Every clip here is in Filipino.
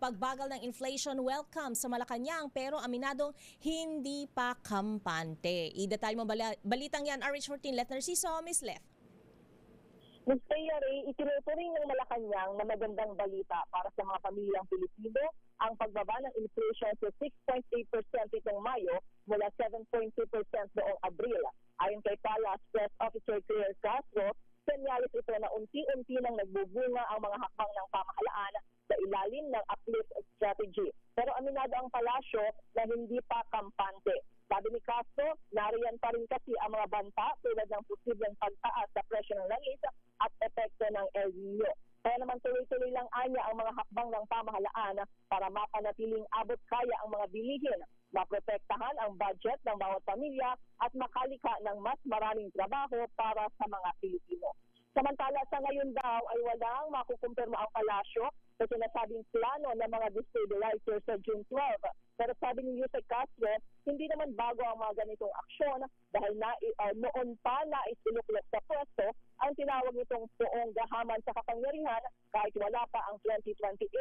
pagbagal ng inflation welcome sa Malacanang pero aminadong hindi pa kampante. I-detalye mo balitang yan, RH14, Let Narciso, Miss Leth. Ms. Ray, itinuturing ng Malacanang na magandang balita para sa mga pamilyang Pilipino ang pagbaba ng inflation sa 6.8% itong Mayo mula 7.2% noong Abril. Ayon kay Palace Press Officer Claire Castro, senyalis ito na unti-unti nang nagbubunga ang mga hakbang ng pamahalaan sa ilalim ng uplift strategy. Pero aminado ang palasyo na hindi pa kampante. Sabi ni Castro, nariyan pa rin kasi ang mga banta tulad ng posibleng pagtaas sa presyo ng langis at epekto ng El Nino. Kaya naman tuloy-tuloy lang anya ang mga hakbang ng pamahalaan para mapanatiling abot kaya ang mga bilihin, maprotektahan ang budget ng bawat pamilya at makalika ng mas maraming trabaho para sa mga Pilipino. Samantala sa ngayon daw ay walang makukumpirma ang palasyo sa sinasabing plano ng mga destabilizers sa June 12. Pero sabi ni Yusek Castro, hindi naman bago ang mga ganitong aksyon dahil noon pa naisuluklat sa pwesto ang tinawag nitong poong gahaman sa kapangyarihan kahit wala pa ang 2028.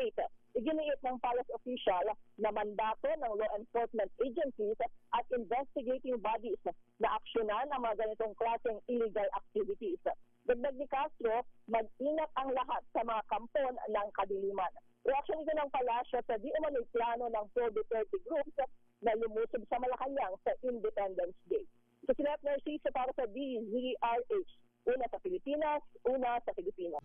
Iginiit ng palace official na mandato ng law enforcement agencies at investigating bodies na aksyonan ang mga ganitong klaseng illegal activities. Dagdag ni Castro, mag-ingat ang lahat sa mga kampon ng kadiliman. Reaksyon ito ng palasyo sa di umano'y plano ng pro-Duterte groups na lumusob sa Malacanang sa Independence Day. So si Let Narciso para sa DZRH. Una sa Pilipinas, una sa Pilipinas.